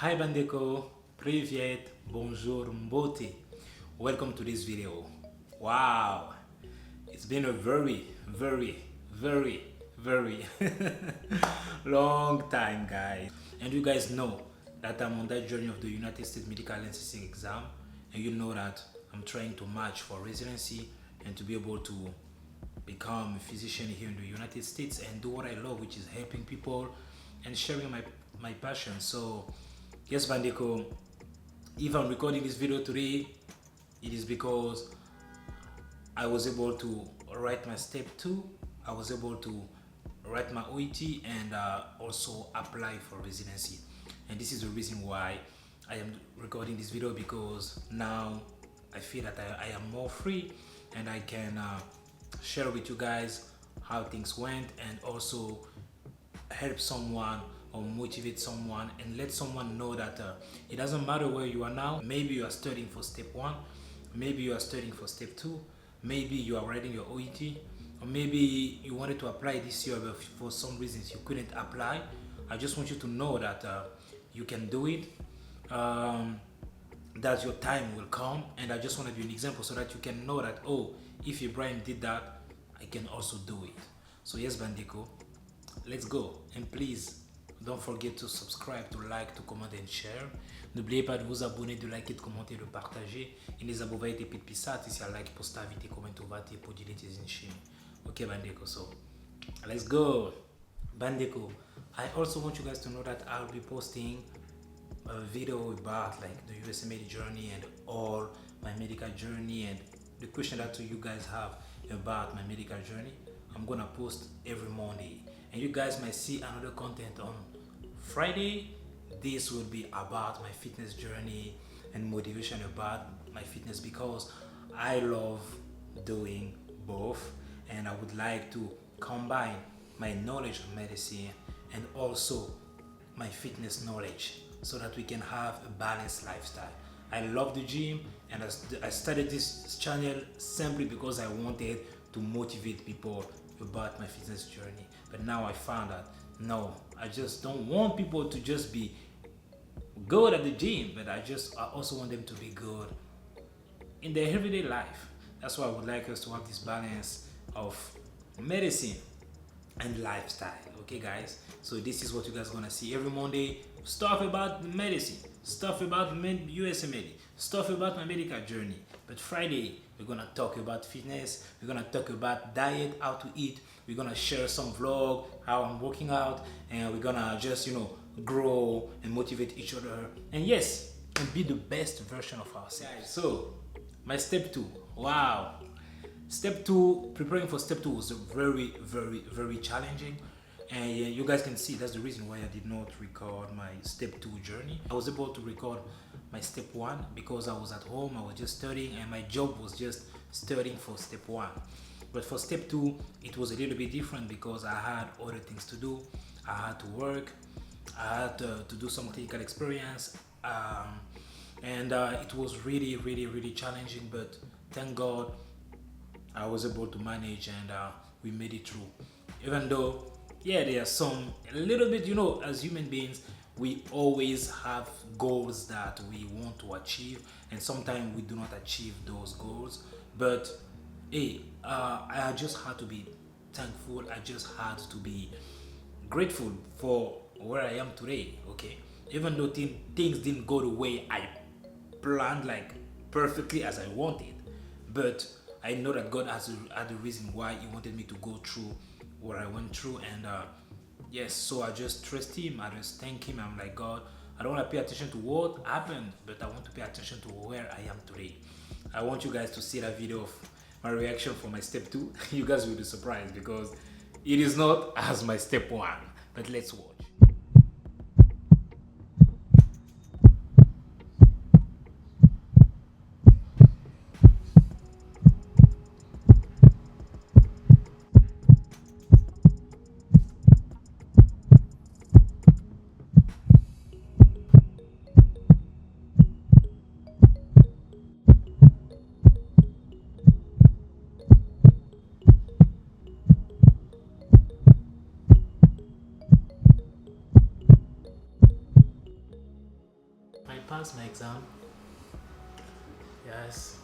Hi Bandeko, Privyet, Bonjour, Mbote. Welcome to this video. Wow, it's been a very long time, guys. And you guys know that I'm on that journey of the United States medical licensing exam, and you know that I'm trying to match for residency and to be able to become a physician here in the United States and do what I love, which is helping people and sharing my passion. So yes, Bandeko, if I'm recording this video today, it is because I was able to write my step 2, I was able to write my OET, and also apply for residency. And this is the reason why I am recording this video, because now I feel that I am more free and I can share with you guys how things went, and also help someone or motivate someone and let someone know that it doesn't matter where you are now. Maybe you are studying for step 1, maybe you are studying for step 2, maybe you are writing your OET, or maybe you wanted to apply this year but for some reasons you couldn't apply. I just want you to know that you can do it, that your time will come, and I just want to be an example so that you can know that, oh, if Ibrahim did that, I can also do it. So yes, Bandeko, let's go. And please don't forget to subscribe, to like, to comment and share. N'oubliez pas de vous abonner, de liker, de commenter, de partager. E ne zabovai te pit pisat, se a like, posta, vite, comment ovate, podilite zinchim. Okay, Bandeko, so let's go. Bandeko, I also want you guys to know that I'll be posting a video about like the USMLE journey and all my medical journey, and the question that you guys have about my medical journey. I'm gonna post every Monday, and you guys might see another content on Friday. This will be about my fitness journey and motivation about my fitness, because I love doing both, and I would like to combine my knowledge of medicine and also my fitness knowledge so that we can have a balanced lifestyle. I love the gym, and I started this channel simply because I wanted to motivate people about my fitness journey. But now I found out, no, I just don't want people to just be good at the gym, but I also want them to be good in their everyday life. That's why I would like us to have this balance of medicine and lifestyle. Okay, guys, so this is what you guys are gonna see every Monday. Stuff about medicine, stuff about USMLE, stuff about my medical journey. But Friday, we're gonna talk about fitness, we're gonna talk about diet, how to eat, we're gonna share some vlog, how I'm working out, and we're gonna just, grow and motivate each other, and yes, and be the best version of ourselves. So my step 2, wow, step 2, preparing for step 2 was very challenging, and you guys can see that's the reason why I did not record my step 2 journey. I was able to record my step 1 because I was at home, I was just studying, and my job was just studying for step 1. But for step 2, it was a little bit different because I had other things to do. I had to work, I had to do some clinical experience, and it was really challenging, but thank God I was able to manage, and we made it through. Even though, yeah, there are a little bit, as human beings, we always have goals that we want to achieve, and sometimes we do not achieve those goals. But hey, I just had to be thankful. I just had to be grateful for where I am today. Okay, even though things didn't go the way I planned, like perfectly as I wanted, but I know that God had a reason why He wanted me to go through what I went through, and yes, so I just trust Him. I just thank Him. I'm like, God, I don't want to pay attention to what happened, but I want to pay attention to where I am today. I want you guys to see that video of my reaction for my step 2. You guys will be surprised because it is not as my step 1, but let's watch. passed my exam. Yes,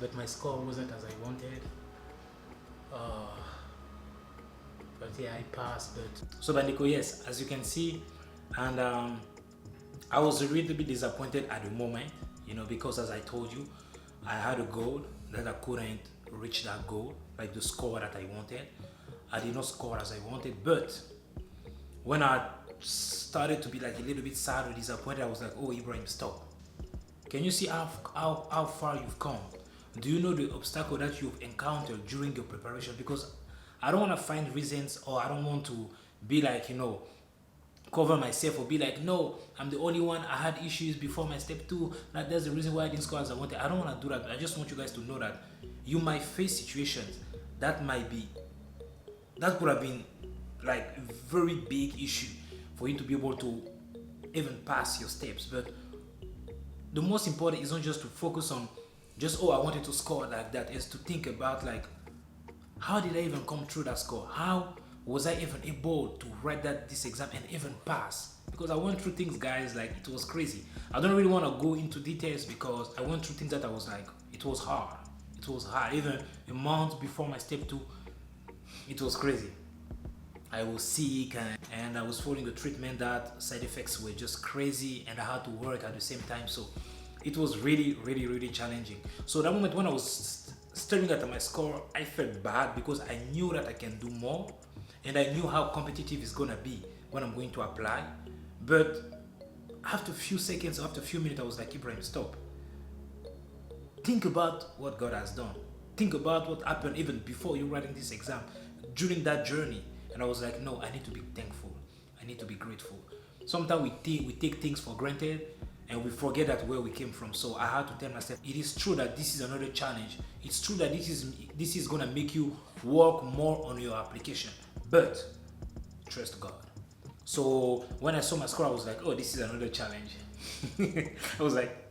but my score wasn't as I wanted. But yeah, I passed. But so Bandeko, yes, as you can see, and I was a little bit disappointed at the moment, you know, because as I told you, I had a goal that I couldn't reach that goal, like the score that I wanted. I did not score as I wanted, but when I started to be like a little bit sad or disappointed, I was like, oh Ibrahim, stop. Can you see how far you've come? Do you know the obstacle that you've encountered during your preparation? Because I don't want to find reasons, or I don't want to be like, you know, cover myself or be like, no, I'm the only one, I had issues before my step 2, that's the reason why I didn't score as I wanted. I don't want to do that. I just want you guys to know that you might face situations that could have been like a very big issue for you to be able to even pass your steps. But the most important is not just to focus on just, oh, I wanted to score like that, is to think about like, how did I even come through that score? How was I even able to write this exam and even pass? Because I went through things, guys, like it was crazy. I don't really want to go into details because I went through things that I was like, it was hard. It was hard. Even a month before my step 2, it was crazy. I was sick and I was following a treatment that side effects were just crazy, and I had to work at the same time. So it was really, really, really challenging. So that moment when I was staring at my score, I felt bad because I knew that I can do more, and I knew how competitive it's gonna be when I'm going to apply. But after a few seconds, after a few minutes, I was like, Ibrahim, stop. Think about what God has done. Think about what happened even before you writing this exam, during that journey. And I was like, no, I need to be thankful. I need to be grateful. Sometimes we take things for granted and we forget that where we came from. So I had to tell myself, it is true that this is another challenge. It's true that this is gonna make you work more on your application, but trust God. So when I saw my score, I was like, oh, this is another challenge. I was like,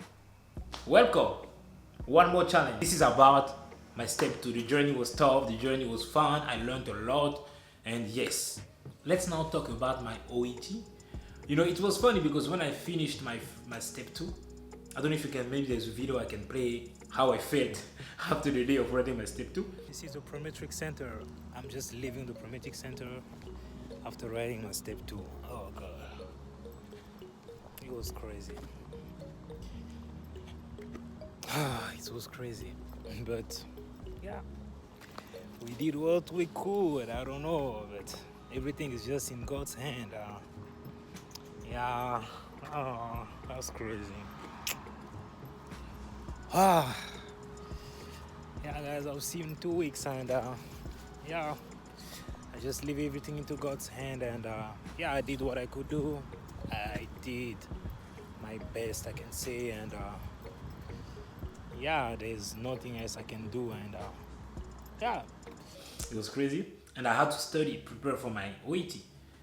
welcome, one more challenge. This is about my step 2. The journey was tough, the journey was fun, I learned a lot. And yes, let's now talk about my OET. You know, it was funny because when I finished my step 2, I don't know if you can, maybe there's a video I can play how I felt after the day of writing my step 2. This is the Prometric Center. I'm just leaving the Prometric Center after writing my step 2. Oh God, it was crazy. It was crazy, but yeah, we did what we could. I don't know, but everything is just in God's hand. Yeah, that's crazy. Yeah, guys, I'll see you in 2 weeks, and yeah, I just leave everything into God's hand, and yeah, I did what I could do. I did my best, I can say, and yeah, there's nothing else I can do, and yeah, it was crazy, and I had to study, prepare for my OET.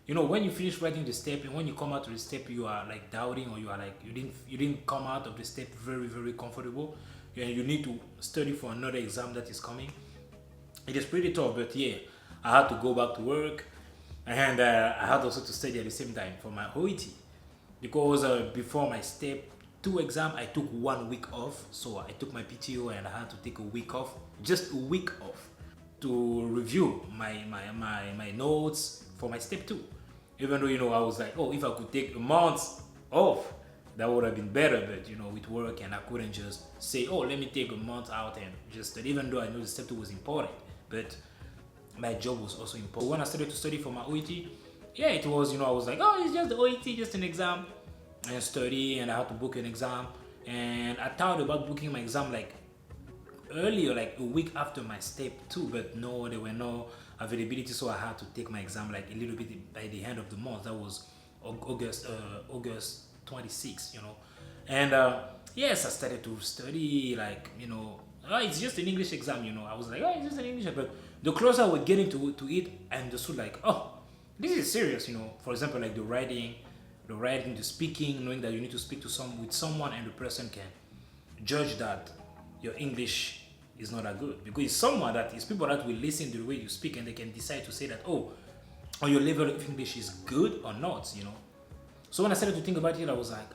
You know, when you finish writing the step and when you come out of the step, you are like doubting, or you are like you didn't come out of the step very, very comfortable. You need to study for another exam that is coming. It is pretty tough, but yeah, I had to go back to work, and I had also to study at the same time for my OET, because before my step 2 exam, I took 1 week off. So I took my PTO and I had to take a week off, just a week off, to review my notes for my step 2. Even though, you know, I was like, oh, if I could take a month off, that would have been better. But, you know, with work, and I couldn't just say, oh, let me take a month out and just study, even though I know the step 2 was important. But my job was also important. When I started to study for my OET, yeah, it was, you know, I was like, oh, it's just the OET, just an exam. And study, and I had to book an exam. And I thought about booking my exam like earlier, like a week after my step 2, but no, there were no availability, so I had to take my exam like a little bit by the end of the month. That was August 26th, you know. And yes, I started to study, like, you know, it's just an English exam, you know. I was like, oh, it's just an English, but the closer I was getting to it, I understood like, oh, this is serious, you know. For example, like the writing, the speaking, knowing that you need to speak to someone, and the person can judge that your English is not that good, because it's people that will listen to the way you speak, and they can decide to say that, oh, your level of English is good or not, you know. So when I started to think about it, I was like,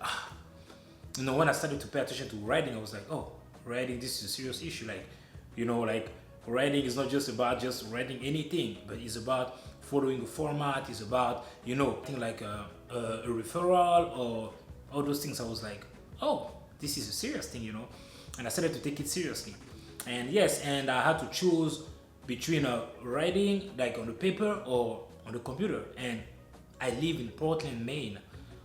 you know, when I started to pay attention to writing, I was like, oh, writing, this is a serious issue. Like, you know, like writing is not just about just writing anything, but it's about following a format. It's about, you know, thing like a referral or all those things. I was like, oh, this is a serious thing, you know, and I started to take it seriously. And yes, and I had to choose between writing like on the paper or on the computer. And I live in Portland, Maine.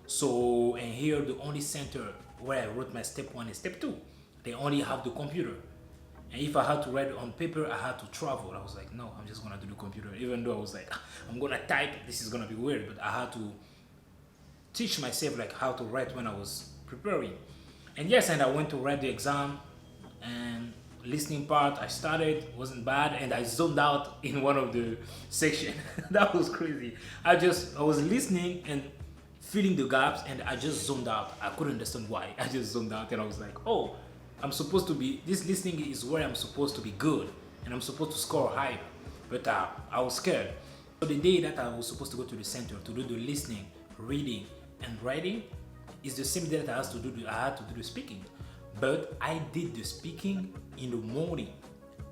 So, and here the only center where I wrote my step 1 and step 2, they only have the computer. And if I had to write it on paper, I had to travel. I was like, no, I'm just gonna do the computer. Even though I was like, I'm gonna type, this is gonna be weird, but I had to teach myself like how to write when I was preparing. And yes, and I went to write the exam, and listening part I started wasn't bad, and I zoned out in one of the section. That was crazy. I was listening and filling the gaps, and I just zoned out. I couldn't understand why. I just zoned out, and I was like, oh, I'm supposed to be, this listening is where I'm supposed to be good, and I'm supposed to score high. But I was scared. So the day that I was supposed to go to the center to do the listening, reading, and writing is the same day that I had to do the speaking. But I did the speaking in the morning.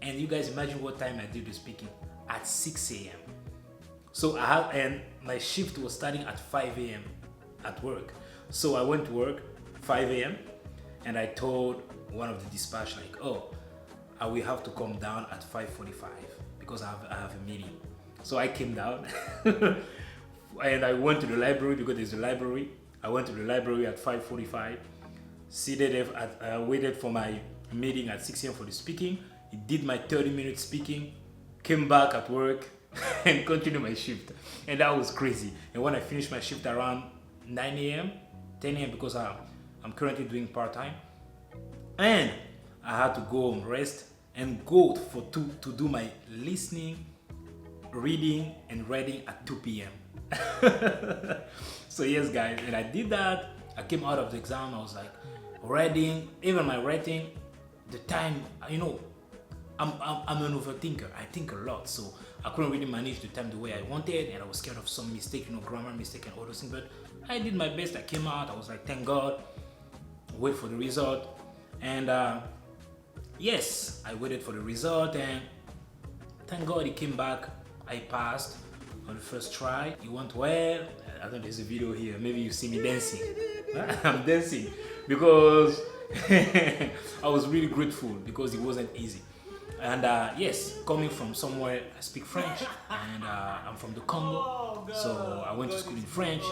And you guys imagine what time I did the speaking? At 6 a.m. So and my shift was starting at 5 a.m. at work. So I went to work 5 a.m. and I told one of the dispatch like, oh, I will have to come down at 5:45 because I have a meeting. So I came down and I went to the library because there's a library. I went to the library at 5:45, I waited for my meeting at 6 a.m. for the speaking. I did my 30-minute speaking, came back at work and continued my shift. And that was crazy. And when I finished my shift around 9 a.m., 10 a.m. because I'm currently doing part-time, and I had to go home, rest, and go to do my listening, reading, and writing at 2 p.m. So yes, guys, and I did that. I came out of the exam. I was like, writing, even my writing, the time, you know, I'm an overthinker. I think a lot, so I couldn't really manage the time the way I wanted, and I was scared of some mistake, you know, grammar mistake and all those things. But I did my best. I came out. I was like, thank God. Wait for the result. And yes, I waited for the result, and thank God it came back. I passed on the first try. It went well. I think there's a video here. Maybe you see me dancing. I'm dancing because I was really grateful because it wasn't easy. And yes, coming from somewhere, I speak French, and I'm from the Congo, so I went to school in French,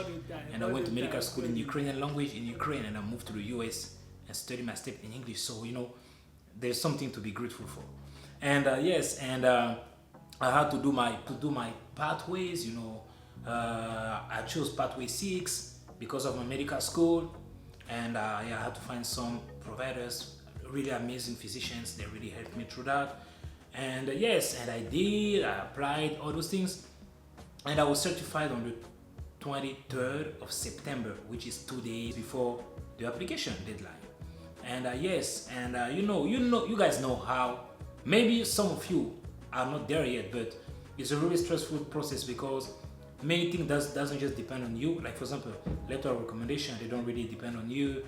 and I went to medical school in Ukrainian language in Ukraine, and I moved to the US and studied my step in English. So, you know, there's something to be grateful for. And yes, and I had to do my pathways. You know, I chose pathway 6 because of my medical school, and yeah, I had to find some providers, really amazing physicians. They really helped me through that. And yes, and I applied all those things, and I was certified on the 23rd of September, which is 2 days before the application deadline. And yes, and you guys know how, maybe some of you are not there yet, but it's a really stressful process because many things doesn't just depend on you. Like for example, letter of recommendation, they don't really depend on you.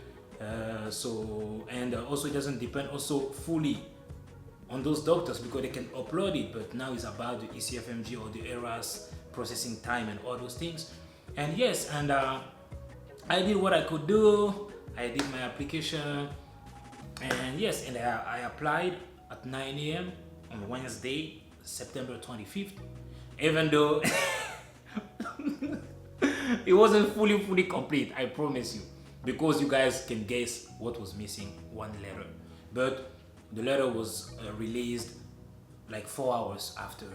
Also it doesn't depend also fully on those doctors because they can upload it, but now it's about the ECFMG or the ERAS processing time and all those things. And yes, and I did what I could do. I did my application, and yes, and I applied at 9 a.m. on Wednesday, September 25th, even though it wasn't fully complete, I promise you, because you guys can guess what was missing, one letter. But the letter was released like 4 hours after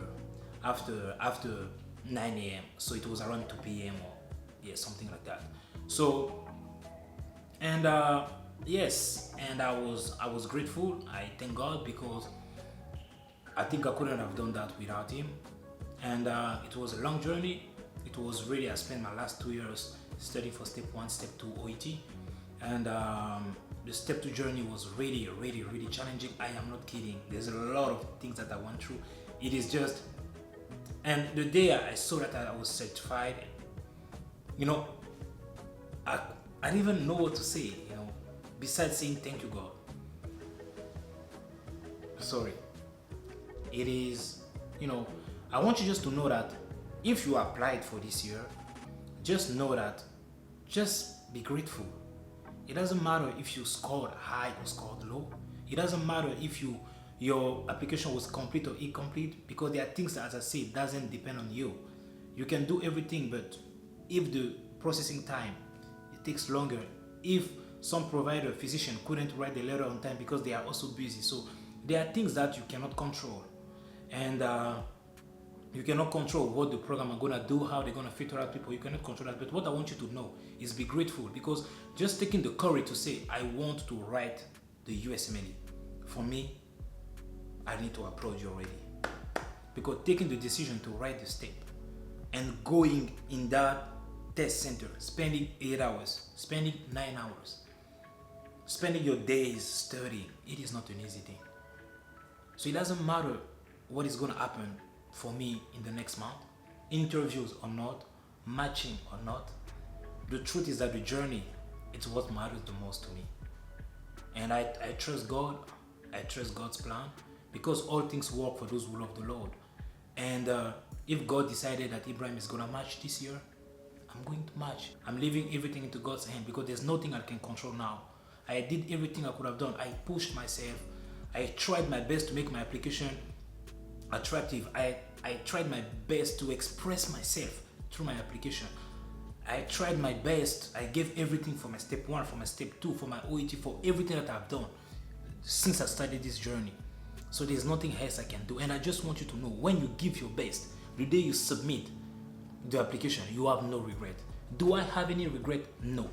9 a.m. So it was around 2 p.m. or yeah, something like that. So, and yes, and I was grateful. I thank God because I think I couldn't have done that without him. And it was a long journey. It was really, I spent my last 2 years studying for step 1, step 2 OET. And the step 2 journey was really challenging. I am not kidding. There's a lot of things that I went through. It is just, and the day I saw that I was certified, you know, I didn't even know what to say, you know, besides saying thank you, God. Sorry. It is, I want you just to know that if you applied for this year, just know that, just be grateful. It doesn't matter if you scored high or scored low. It doesn't matter if your application was complete or incomplete, because there are things that, as I said, doesn't depend on you. You can do everything, but if the processing time, it takes longer, if some provider, physician couldn't write the letter on time because they are also busy. So there are things that you cannot control. And you cannot control what the program are going to do, how they're going to filter out people. You cannot control that. But what I want you to know is be grateful, because just taking the courage to say, I want to write the USMLE, for me, I need to applaud you already. Because taking the decision to write the step and going in that test center, spending 8 hours, spending 9 hours, spending your days studying, it is not an easy thing. So it doesn't matter what is going to happen for me in the next month, interviews or not, matching or not. The truth is that the journey, it's what matters the most to me. And I trust God, I trust God's plan, because all things work for those who love the Lord. And if God decided that Ibrahim is going to match this year, I'm going to match. I'm leaving everything into God's hand, because there's nothing I can control now. I did everything I could have done. I pushed myself. I tried my best to make my application attractive. I tried my best to express myself through my application. I tried my best. I gave everything for my step 1, for my step 2, for my OET, for everything that I've done since I started this journey. So there's nothing else I can do. And I just want you to know, when you give your best, the day you submit the application, you have no regret. Do I have any regret? No.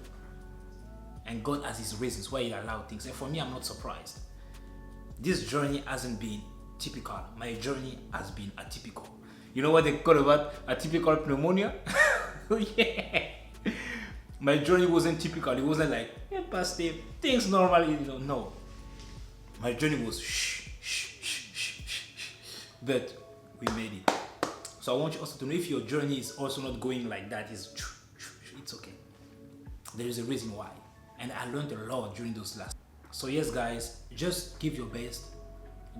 And God has his reasons why he allowed things. And for me, I'm not surprised. This journey hasn't been typical. My journey has been atypical. You know what they call about atypical pneumonia? Yeah. My journey wasn't typical. It wasn't like, yeah, Pastor, things normally, no. My journey was but we made it. So I want you also to know, if your journey is also not going like that, it's okay. There is a reason why. And I learned a lot during those last. So yes, guys, just give your best.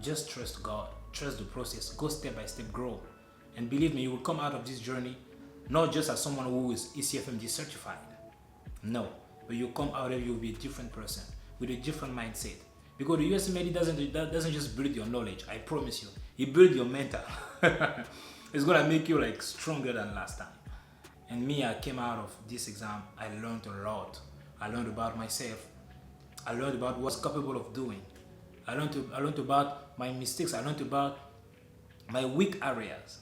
Just trust God. Trust the process. Go step by step, grow. And believe me, you will come out of this journey not just as someone who is ECFMD certified. No. But you come out of it, you'll be a different person with a different mindset. Because the USMLE doesn't just build your knowledge, I promise you. It builds your mental. It's going to make you like stronger than last time. And me, I came out of this exam, I learned a lot. I learned about myself. I learned about what's capable of doing. I learned about my mistakes. I learned about my weak areas.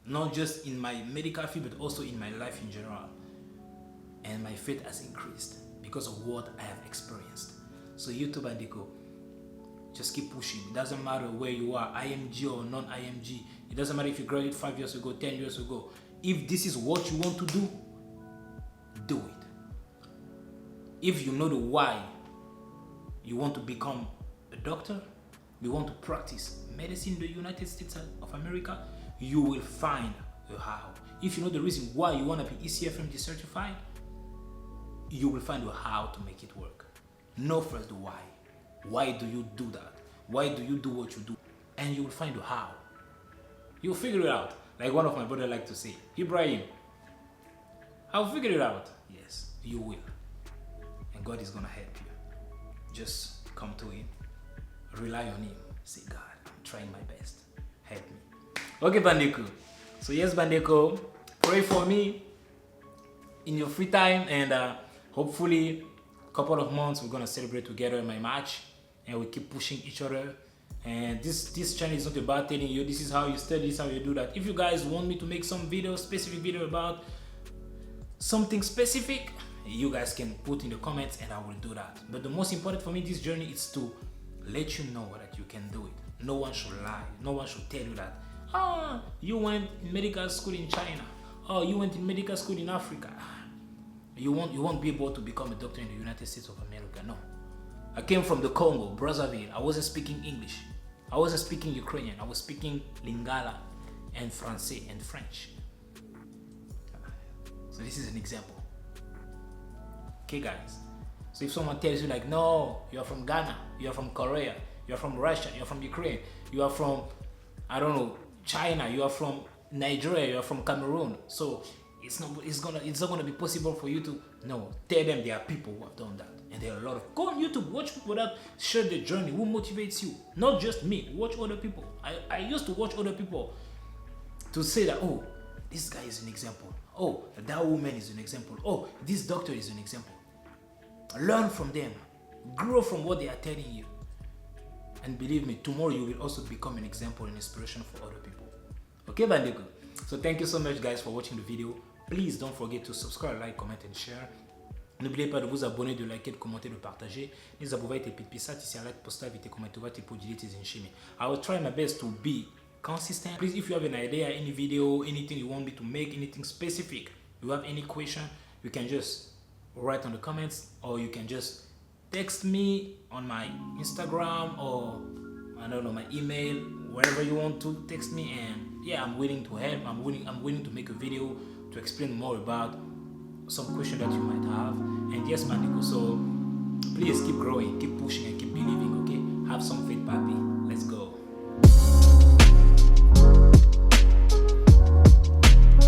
Not just in my medical field, but also in my life in general. And my faith has increased because of what I have experienced. So YouTube Bandeko, just keep pushing. It doesn't matter where you are, IMG or non-IMG. It doesn't matter if you graduated 5 years ago, 10 years ago. If this is what you want to do, do it. If you know the why, you want to become a doctor, you want to practice medicine in the United States of America, you will find a how. If you know the reason why you want to be ECFMD certified, you will find a how to make it work. Know first the why. Why do you do that? Why do you do what you do? And you will find a how. You'll figure it out. Like one of my brothers like to say, Ibrahim, I'll figure it out. Yes, you will. And God is going to help you. Just come to him. Rely on him. Say, God, I'm trying my best. Help me. Okay, Bandeko. So yes, Bandeko, pray for me in your free time, and hopefully a couple of months we're going to celebrate together in my match, and we keep pushing each other. And this channel is not about telling you this is how you study, this is how you do that. If you guys want me to make some specific video about something specific, you guys can put in the comments and I will do that. But the most important for me this journey is to let you know that you can do it. No one should lie. No one should tell you that, oh, you went in medical school in China. Oh, you went in medical school in Africa. You won't be able to become a doctor in the United States of America. No. I came from the Congo, Brazzaville. I wasn't speaking English. I wasn't speaking Ukrainian. I was speaking Lingala and Francais and French. So this is an example. Okay, guys. So if someone tells you like, no, you're from Ghana, you're from Korea, you're from Russia, you're from Ukraine, you are from, I don't know, China, you are from Nigeria, you are from Cameroon, so it's not gonna be possible for you to, no, tell them there are people who have done that. And there are a lot of, go on YouTube, watch people that share their journey, who motivates you. Not just me, watch other people. I used to watch other people to say that, oh, this guy is an example. Oh, that woman is an example. Oh, this doctor is an example. Learn from them. Grow from what they are telling you. And believe me, tomorrow you will also become an example and inspiration for other people. Okay, Bandeko? So thank you so much guys for watching the video. Please don't forget to subscribe, like, comment and share. N'oubliez pas de vous abonner, de liker, de commenter, de partager. Ne забывайте подписаться, если like, поставить и комментировать и поделитесь иншими. I will try my best to be consistent. Please, if you have an idea, any video, anything you want me to make, anything specific, you have any question, you can just write on the comments, or you can just text me on my Instagram, or I don't know, my email, wherever you want to text me, and yeah, I'm willing to help. I'm willing to make a video to explain more about some question that you might have. And yes, Bandeko, so please keep growing, keep pushing, and keep believing. Okay, have some faith, papi.